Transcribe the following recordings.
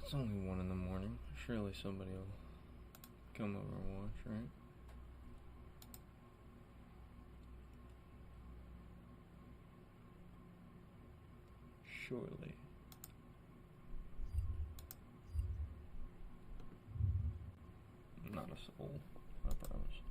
It's only 1 in the morning. Surely somebody will come over and watch, right? Surely. Not a soul, I promise.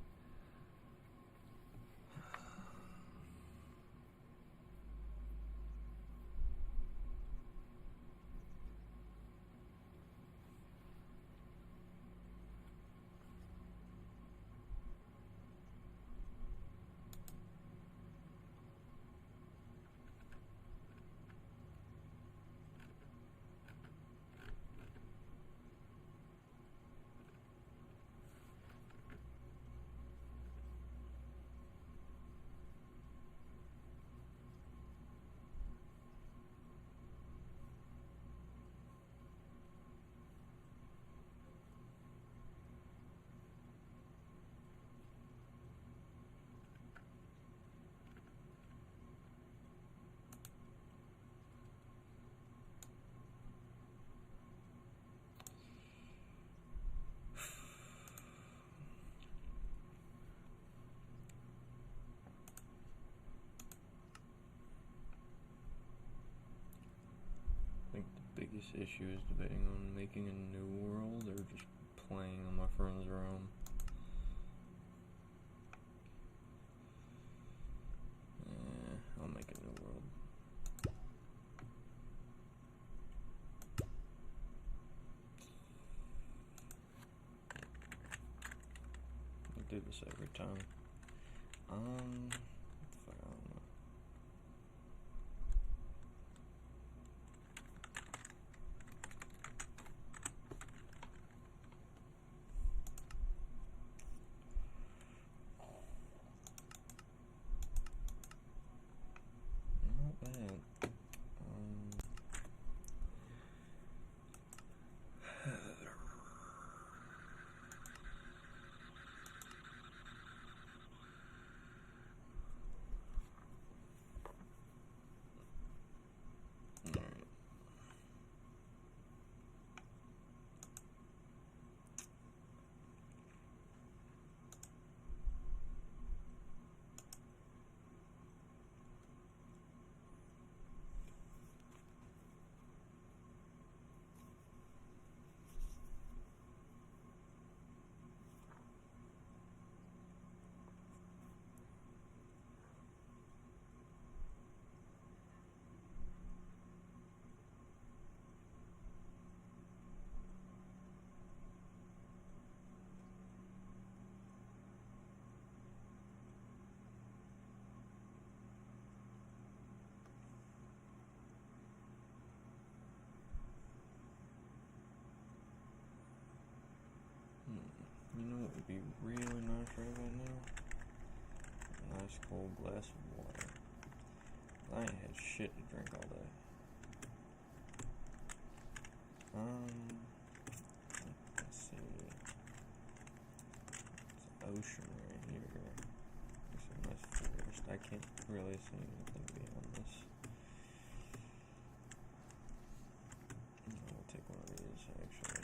I think the biggest issue is debating on making a new world or just playing on my friend's realm. I'll make a new world. I do this every time. Fuck, I don't know. Not bad. You know what would be really nice right about now? A nice cold glass of water. I ain't had shit to drink all day. Let's see. It's an ocean right here. There's a nice forest. I can't really see anything beyond this. I'll take one of these actually.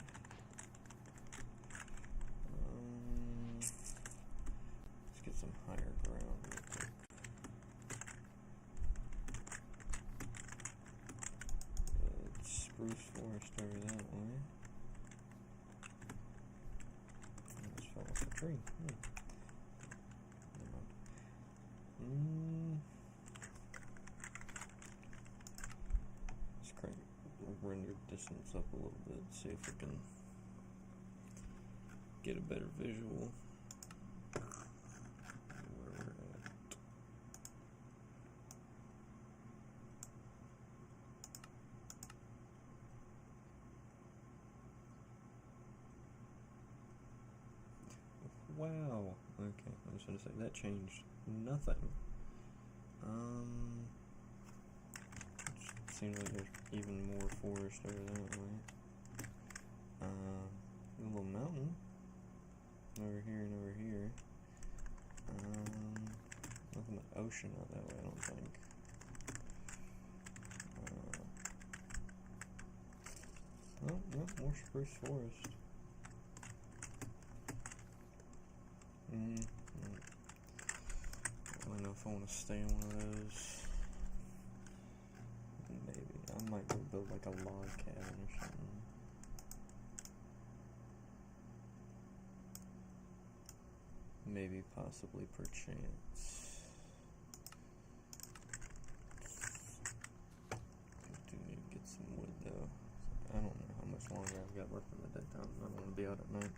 Let's get some higher ground real quick. Spruce forest over that way. I just fell off the tree. Never mind. Let's crank the render distance up a little bit, see if we can get a better visual where we're at. Wow. Okay, I was gonna say that changed nothing. It seems like there's even more forest over that way. A little mountain over here and over here. Nothing but ocean out that way, I don't think. Oh, no, more more spruce forest. I don't know if I want to stay on one of those. Maybe. I might go build like a log cabin or something. Maybe, possibly, perchance. I do need to get some wood though. I don't know how much longer I've got left in the daytime. I don't want to be out at night.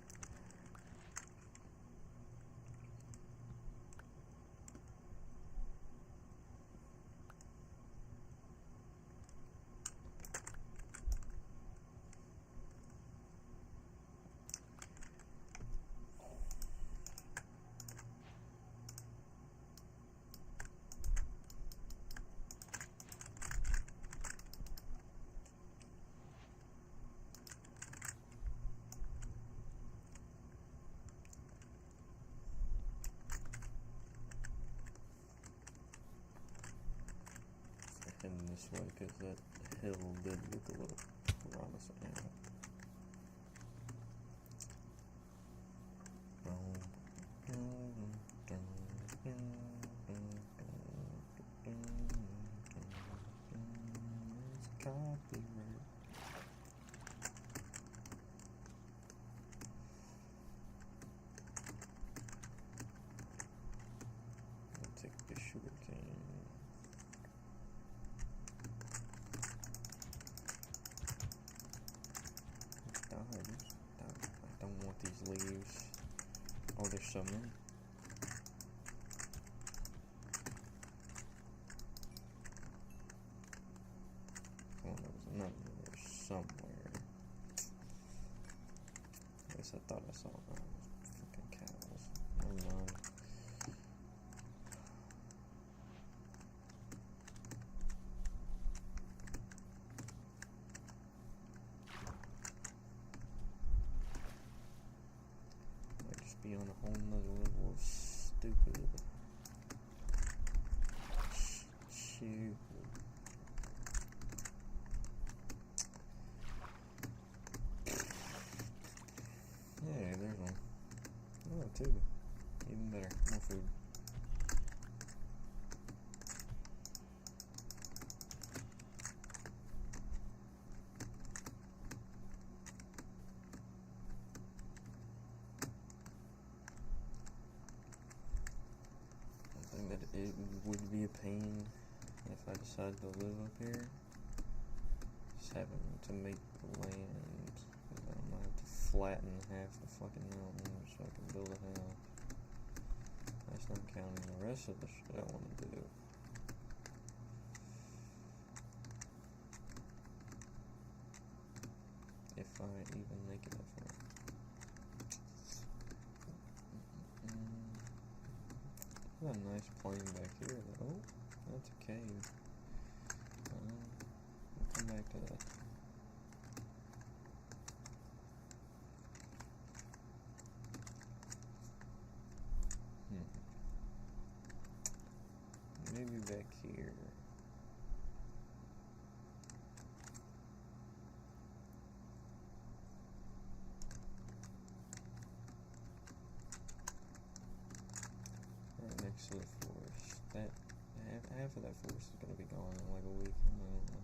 Heading this way because that hill did look a little promising. It's copyright. I'll take the sugar cane. I don't want these leaves. Oh, there's so many. Oh, there was another one there somewhere. At least I thought I saw freaking cows. Never mind. Be on a whole nother level of stupid. Stupid. Hey, there's one. Oh, two. Even better. More food. It would be a pain if I decided to live up here. Just having to make the land. I'm gonna have to flatten half the fucking mountain so I can build a house. That's not counting the rest of the shit I want to do. If I even make it that far. There's a nice plain back here. Oh, that's a cave. We'll come back to that. Maybe back here. Right next to the forest. That half of that forest is gonna be gone in like a week. I don't know.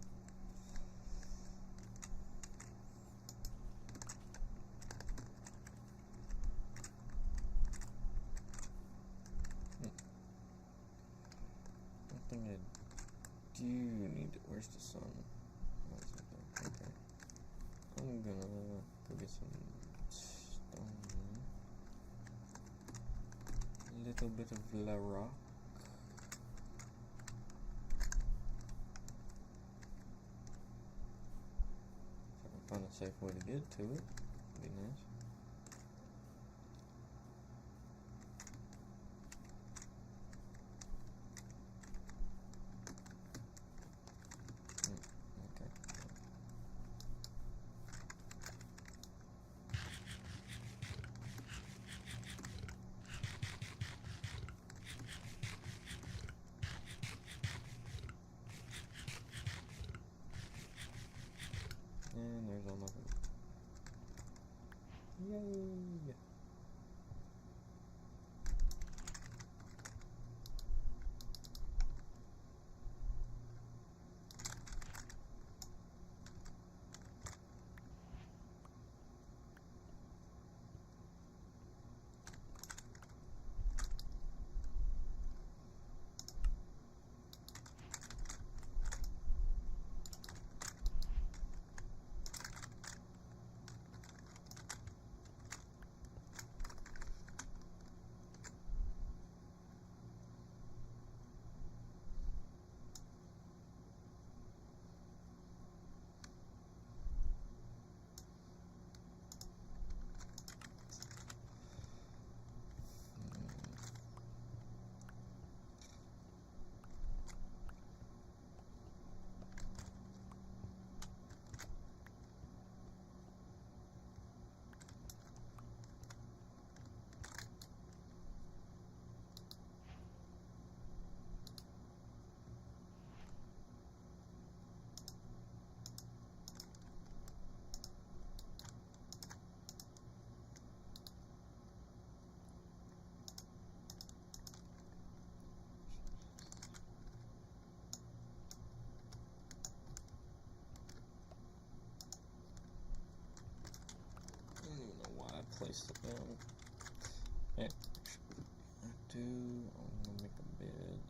One thing I do need to, where's the sun? Oh, it's up there. Okay. I'm gonna go get some stone. A little bit of la rock. If I can find a safe way to get to it, it'd be nice. And there's all my food. Yay! Place it down. Yeah. I'm gonna make a bed.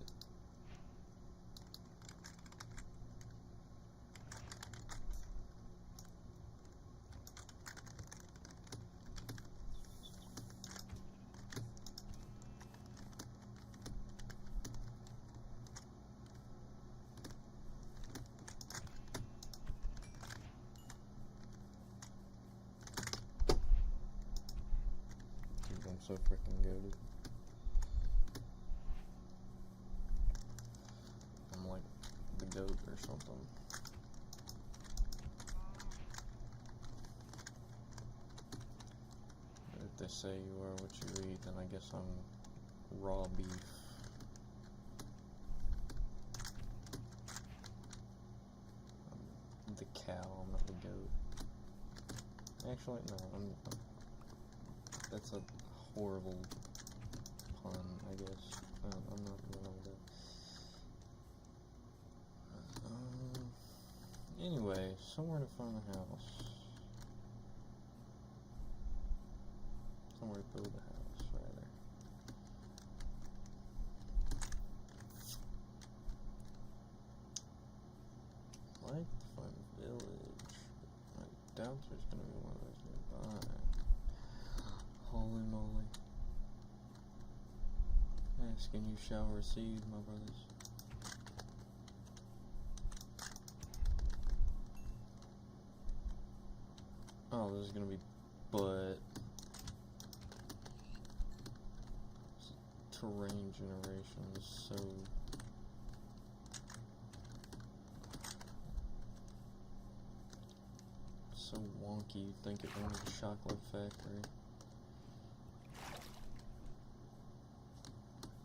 I'm so freaking goated. I'm like the goat or something. If they say you are what you eat, then I guess I'm raw beef. I'm the cow, I'm not the goat. Actually, no, that's a horrible pun, I guess. I'm not wrong with that. Anyway, somewhere to find a house. Somewhere to build a house, rather. I'd like to find a village. I doubt there's gonna be one of those nearby. Holy moly. Asking you shall receive, my brothers. Oh, this is gonna be terrain generation is so wonky. You'd think it owns a chocolate factory.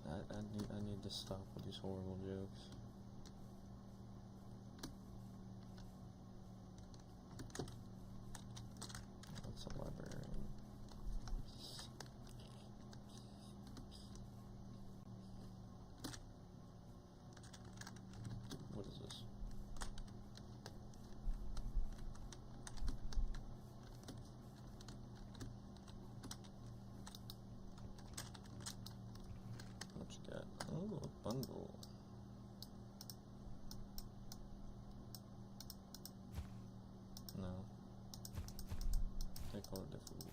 I need to stop with these horrible jokes. That's a librarian. What is this? What you got? Oh, a bundle. No. Take all the food.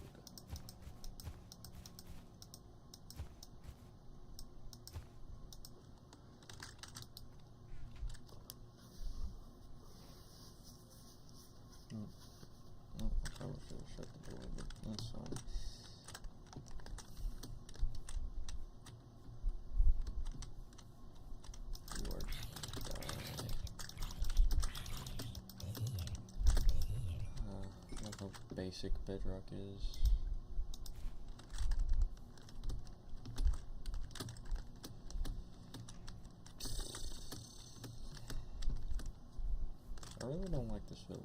I probably should have shut the door, but that's fine. You are dying. Like how basic Bedrock is. I really don't like this village.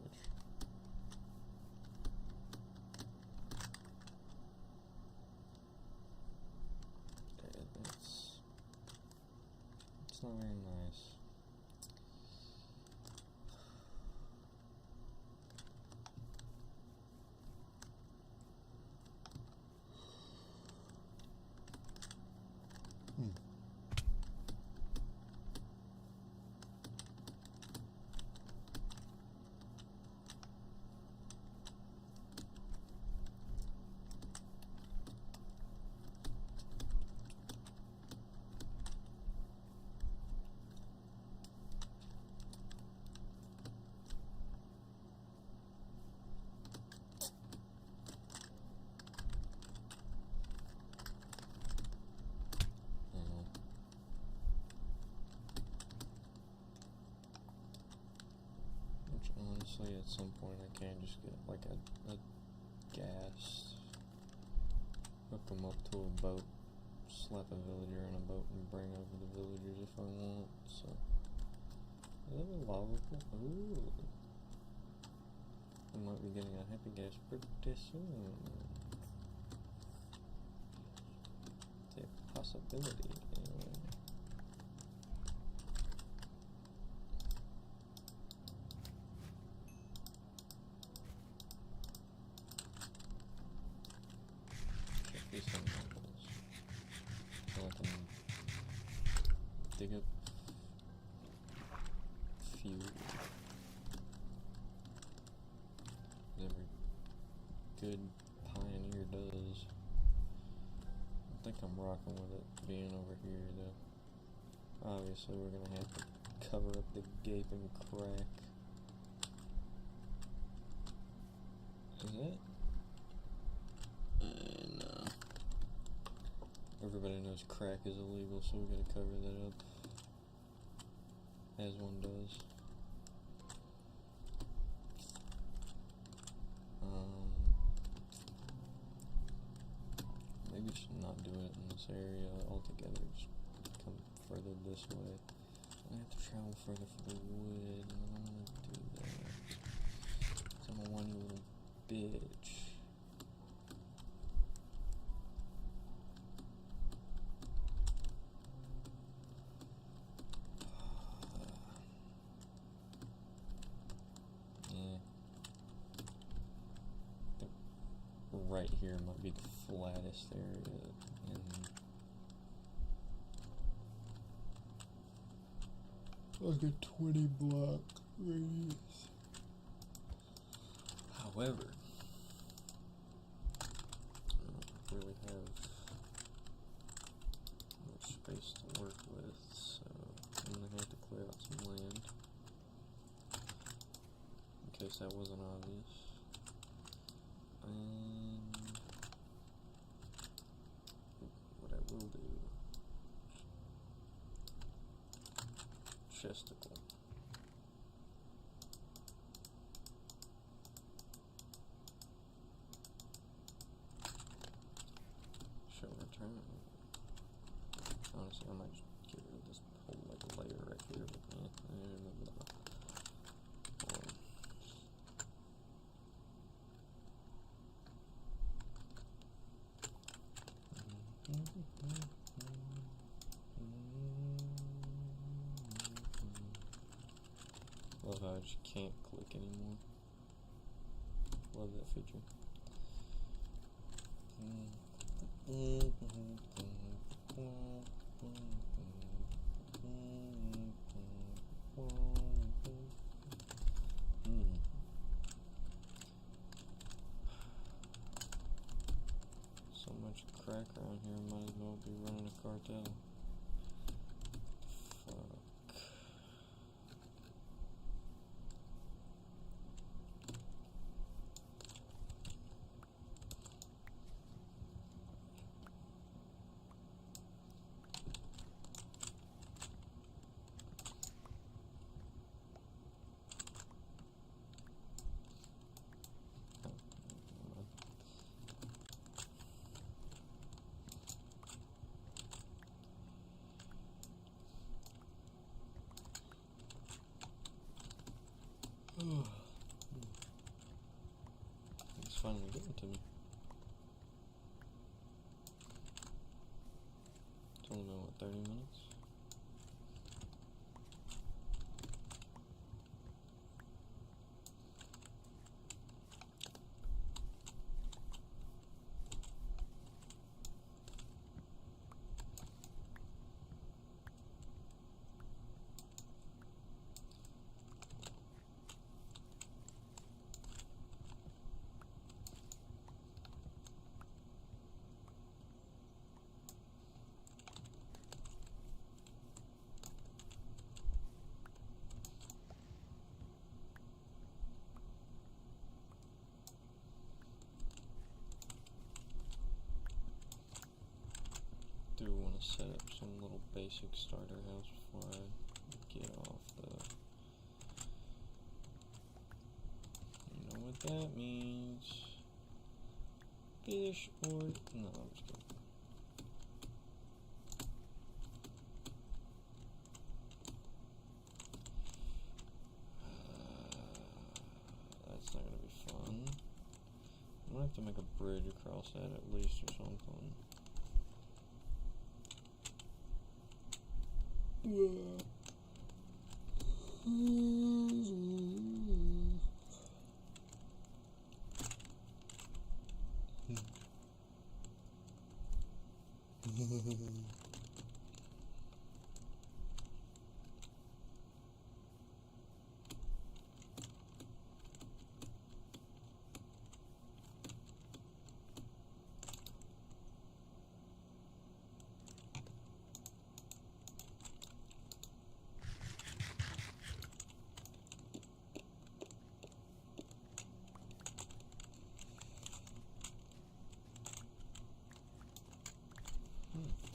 Honestly, at some point I can just get like a gas, hook them up to a boat, slap a villager in a boat and bring over the villagers if I want, so. Is that a lava pool? Ooh. I might be getting a happy gas pretty soon. It's a possibility, anyway. Check these animals. So I can dig up fuel. Every good pioneer does. I think I'm rocking with it being over here though. Obviously we're gonna have to cover up the gaping crack. Is it? No. Everybody knows crack is illegal, so we gotta cover that up. As one does. Maybe just not do it in this area altogether. Just come further this way. I have to travel further for the wood, and I don't want to do that. 'Cause I'm a whiny little bitch. Right here might be the flattest area in like a 20 block radius. However, I don't really have much space to work with, so I'm gonna have to clear out some land in case that wasn't obvious. And what I will do, chesticle. Show return. Honestly, I might just get rid of this whole like layer right here. Love how I just can't click anymore. Love that feature. So much crack around here, might as well be running a cartel. Fuck. It's finally getting to me. It's only been, what, 30 minutes? Do want to set up some little basic starter house before I get off the That means fish or no, I'm just kidding. That's not gonna be fun. I'm gonna have to make a bridge across that at least or something.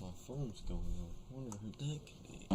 My phone's going off. I wonder who that could be.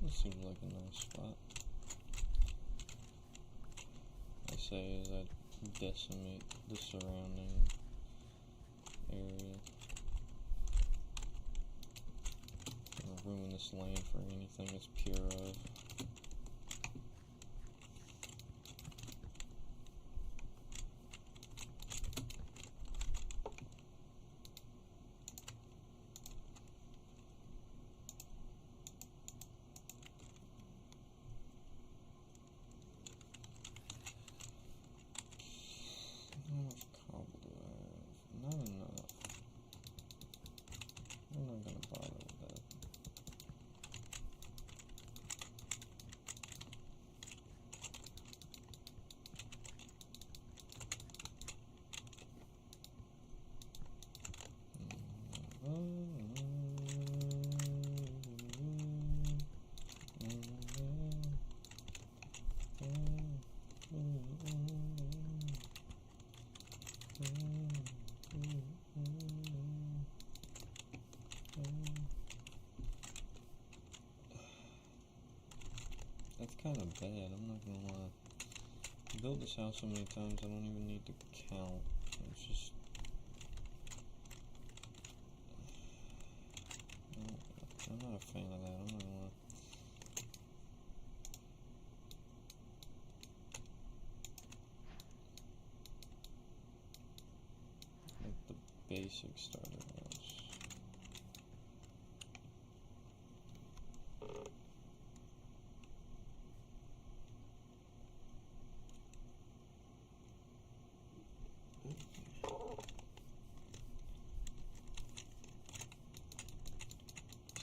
This seems like a nice spot. I say as I decimate the surrounding area. Or ruin this land for anything it's pure of. How much cobble do I have? Not enough. I'm not gonna bother with that. That's kind of bad, I'm not gonna lie. I built this house so many times I don't even need to count. It's just... I'm not a fan of that, I'm not gonna lie. Like the basic starter house.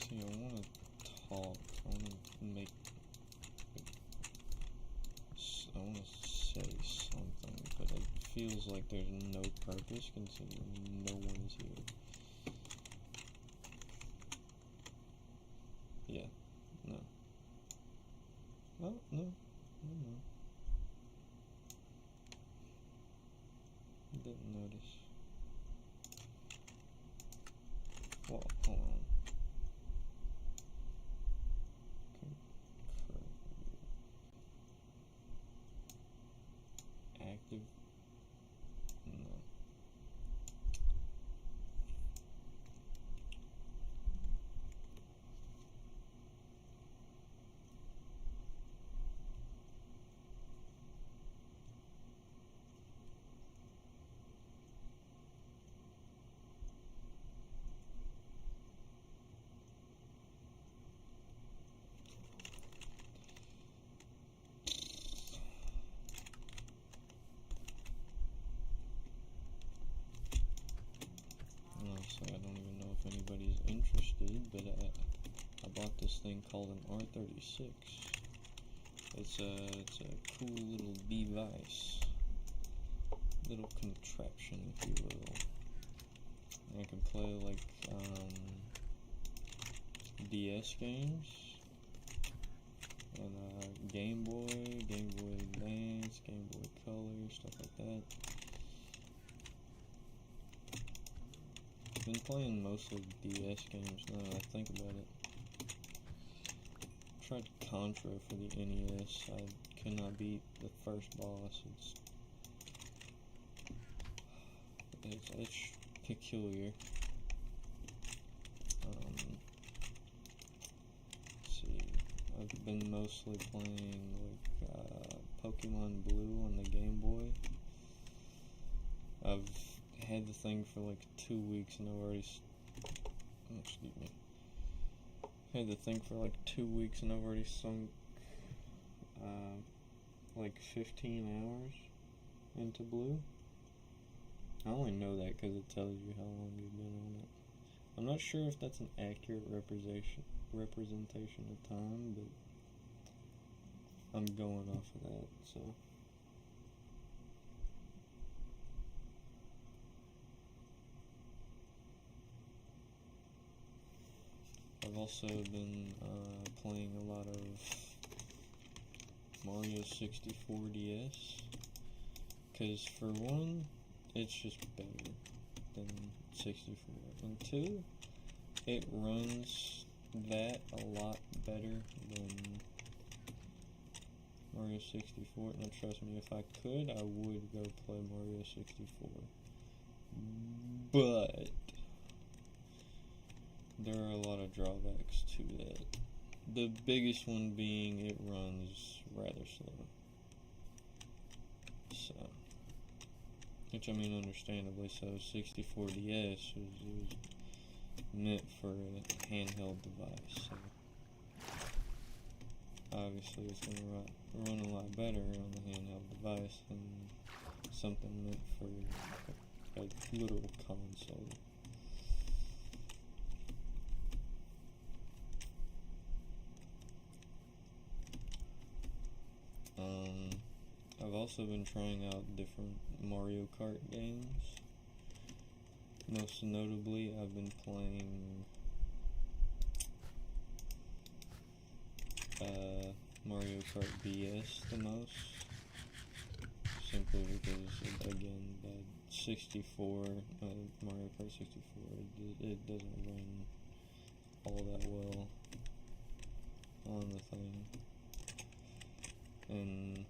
See, I want to talk, I want to make, I want to say something, but it feels like there's no purpose considering no one is here. Yeah, no. Oh, no, no. Didn't notice. interested, but I bought this thing called an R36. It's a cool little device, little contraption, if you will. I can play like DS games and Game Boy Advance, Game Boy Color, stuff like that. I've been playing mostly DS games now that I think about it. Tried Contra for the NES. I could not beat the first boss. It's peculiar. Let's see. I've been mostly playing like Pokemon Blue on the Game Boy. I've had the thing for like 2 weeks and I've already. Excuse me. Had the thing for like 2 weeks and I've already sunk like 15 hours into Blue. I only know that because it tells you how long you've been on it. I'm not sure if that's an accurate representation of time, but I'm going off of that, so. I've also been playing a lot of Mario 64 DS, because for one, it's just better than 64, and two, it runs that a lot better than Mario 64, and trust me, if I could, I would go play Mario 64, but there are a lot of drawbacks to that. The biggest one being it runs rather slow. So, which I mean understandably so, 64 DS was meant for a handheld device. So obviously it's going to run a lot better on the handheld device than something meant for a literal console. I've also been trying out different Mario Kart games. Most notably, I've been playing Mario Kart DS the most, simply because, again, the 64, Mario Kart 64, it doesn't run all that well on the thing, and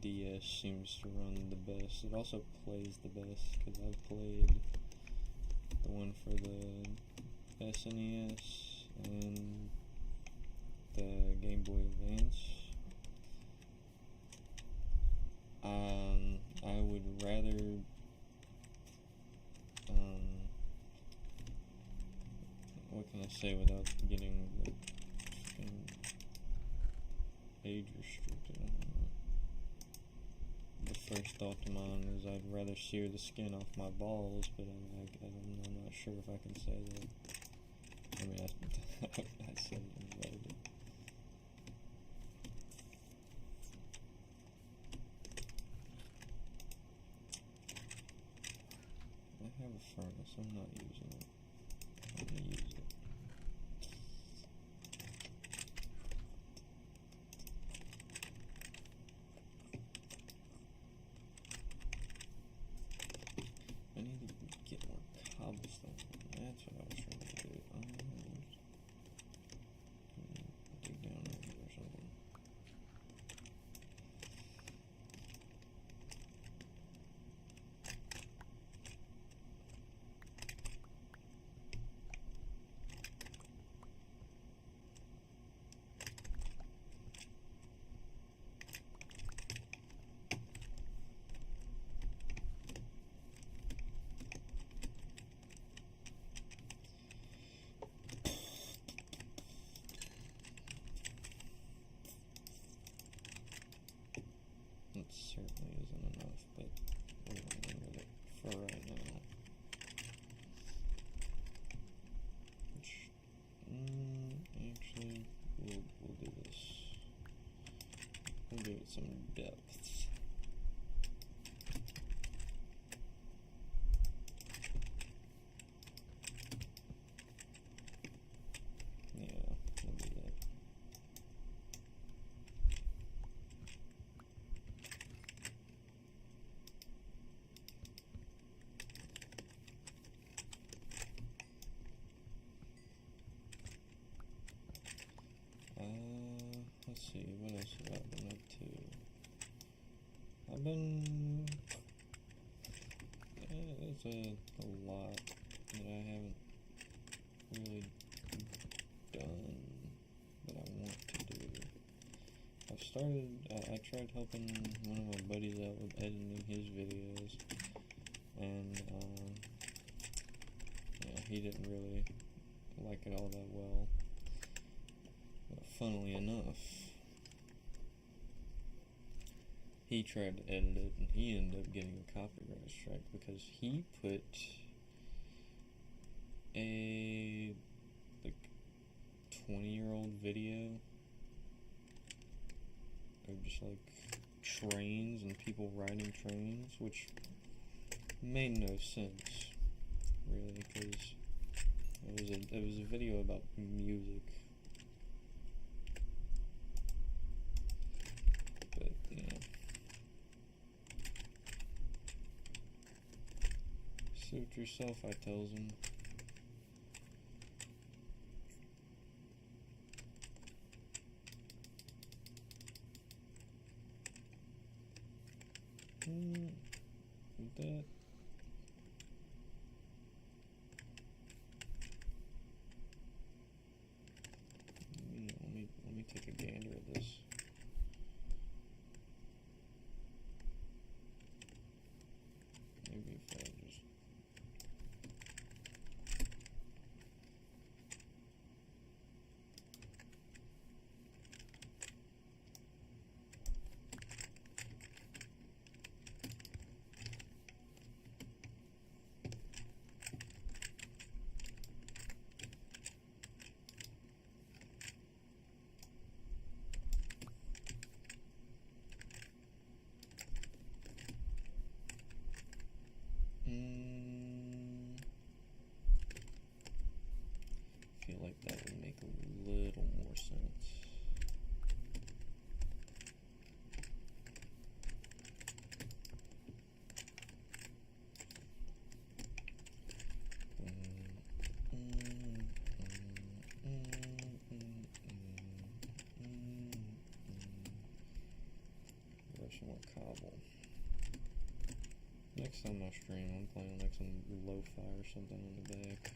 DS seems to run the best. It also plays the best, because I've played the one for the SNES and the Game Boy Advance. I would rather what can I say without getting like age restricted? I don't know. The first thought to mind is I'd rather sear the skin off my balls, but I'm not sure if I can say that. I mean, I said it anyway, but I have a furnace, I'm not using it. I'm gonna use it. I need to get more cobblestone. That's what I was trying to do. Dig down over here or something. some depths. Yeah, we'll do that. Let's see, what else have I been up to? I've been, there's a lot that I haven't really done that I want to do. I've started, I tried helping one of my buddies out with editing his videos, and yeah, he didn't really like it all that well. But funnily enough, he tried to edit it, and he ended up getting a copyright strike because he put a, like, 20-year-old video of just, like, trains and people riding trains, which made no sense, really, because it was a video about music. But, yeah. Suit yourself, I tells him. With that. Let me take a gander at this. Maybe if I just feel like that would make a little more sense. Grab some more cobble. Next time I stream, I'm playing like some lo-fi or something in the back.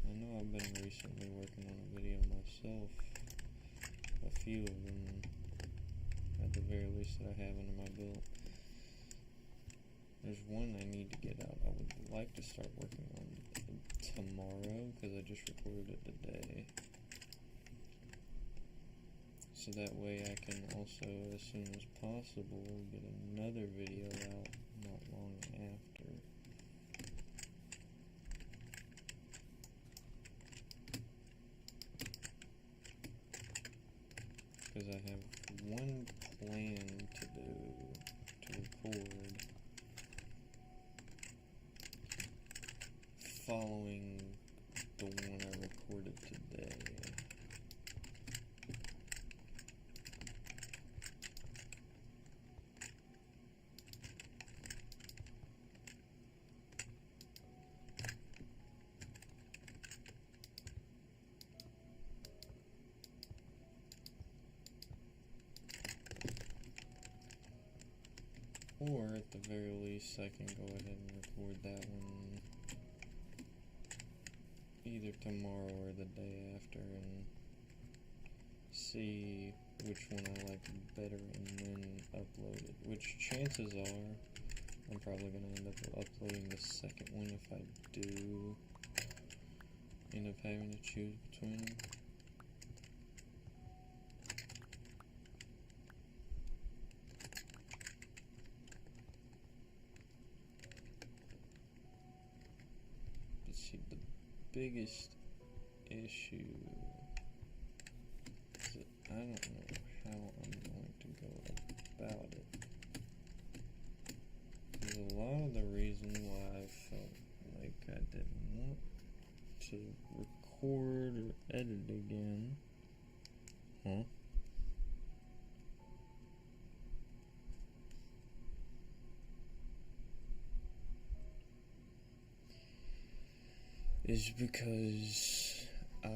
I know I've been recently working on a video myself. A few of them, at the very least, that I have under my belt. There's one I need to get out. I would like to start working on tomorrow, because I just recorded it today. So that way I can also, as soon as possible, get another video out not long after. Because I have one plan to do, to record, following the one I recorded today. Or, at the very least, I can go ahead and record that one either tomorrow or the day after and see which one I like better and then upload it. Which, chances are, I'm probably going to end up uploading the second one if I do end up having to choose between them. See, the biggest issue is that I don't know how I'm going to go about it. Because a lot of the reason why I felt like I didn't want to record or edit again, is because I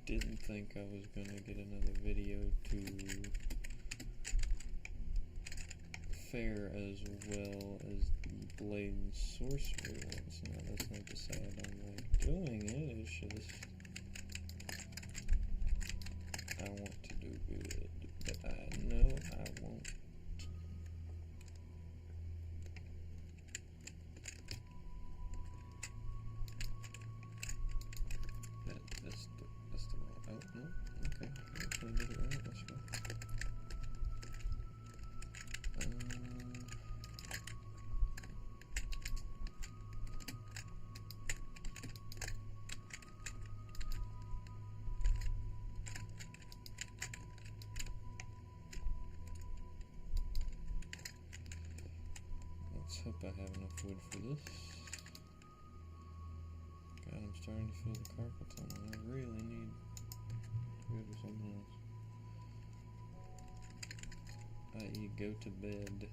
didn't think I was gonna get another video to fare as well as the Blade and Sorcery ones. Now that's not to say I don't like doing it, it's just I want to do good, but I know I won't. That's the wrong. Oh no, okay. I actually did it right. Let's go. Let's hope I have enough wood for this. God, I'm starting to feel the carpal tunnel. I really need to go to something else. I.e. go to bed.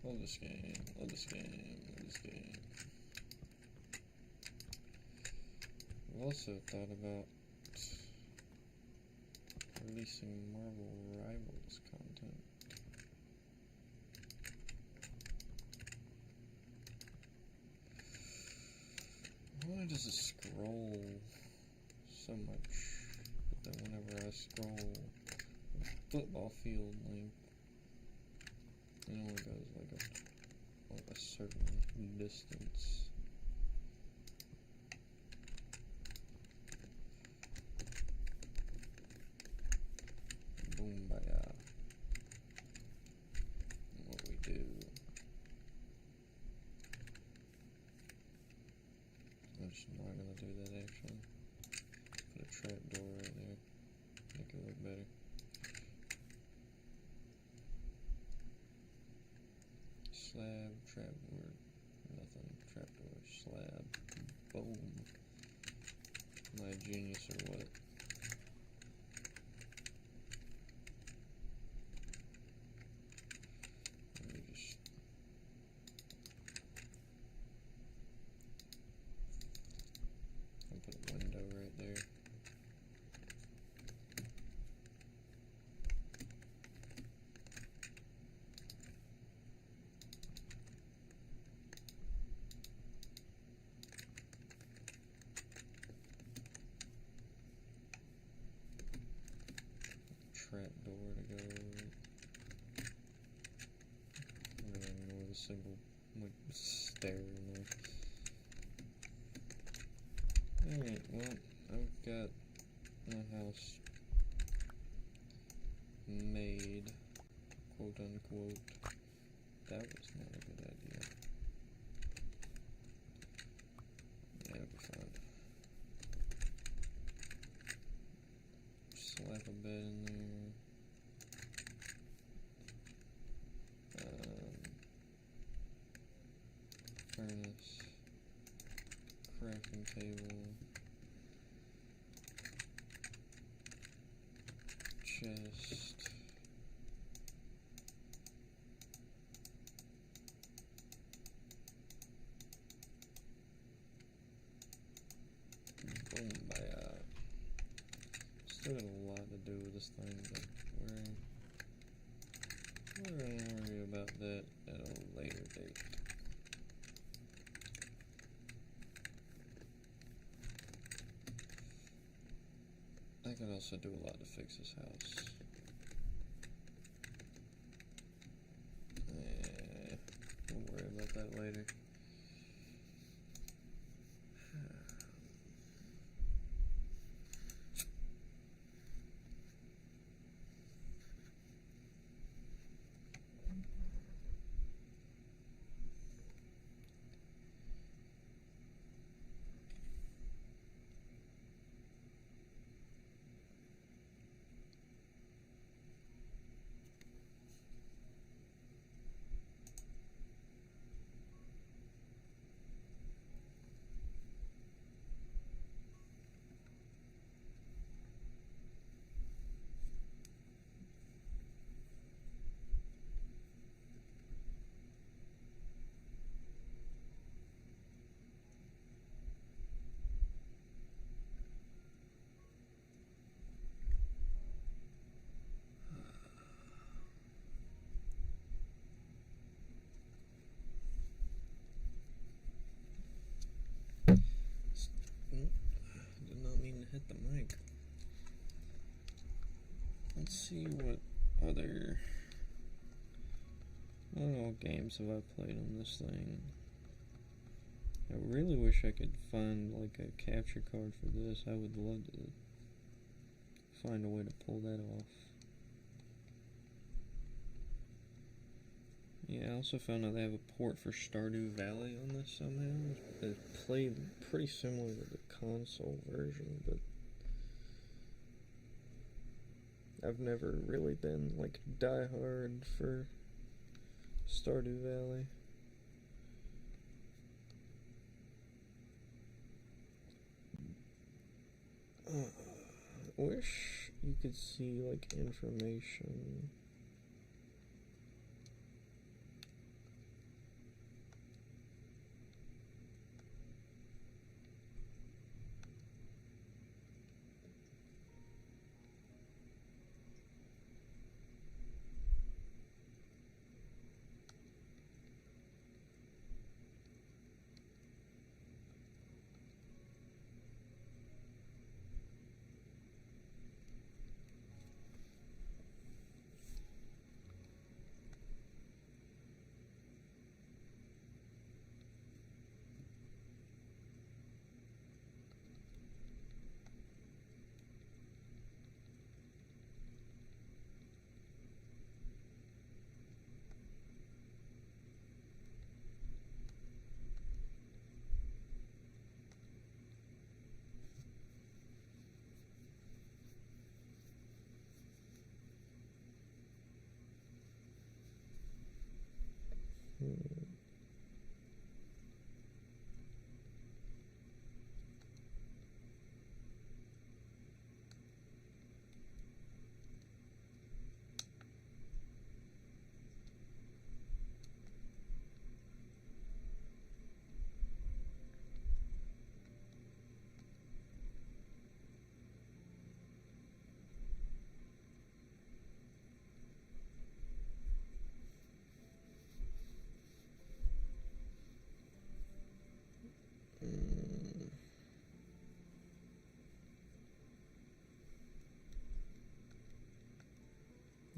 Love this game, love this game, love this game. I've also thought about releasing Marvel Rivals content. Why does it scroll so much? But then whenever I scroll a football field link, it only goes like a certain distance. Boom, baya. And what we do. I'm just not gonna do that actually. Put a trap door right there. Make it look better. Slab, trapdoor, nothing, trapdoor, slab, boom. Am I a genius or what? Let me just... I'll put a window right there. trap door to go. I'm gonna ignore the single like stair in there. Alright, well, I've got my house made, quote unquote. That was not a good idea. Yeah, it'll be fine. Slap a bed in there. Furnace. Crafting table. Chest. Boom, bye. Still got a lot to do with this thing, but we're gonna worry about that at a later date. I could also do a lot to fix this house. We'll worry about that later. Did not mean to hit the mic. Let's see what other games have I played on this thing. I really wish I could find like a capture card for this. I would love to find a way to pull that off. Yeah, I also found out they have a port for Stardew Valley on this somehow. It played pretty similar to the console version, but I've never really been like diehard for Stardew Valley. I wish you could see like information.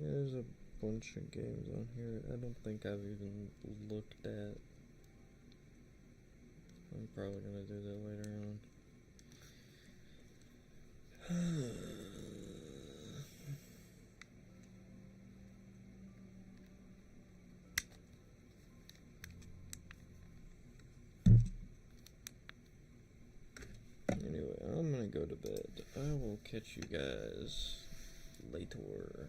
Yeah, there's a bunch of games on here I don't think I've even looked at. I'm probably gonna do that later on. Anyway, I'm gonna go to bed. I will catch you guys later.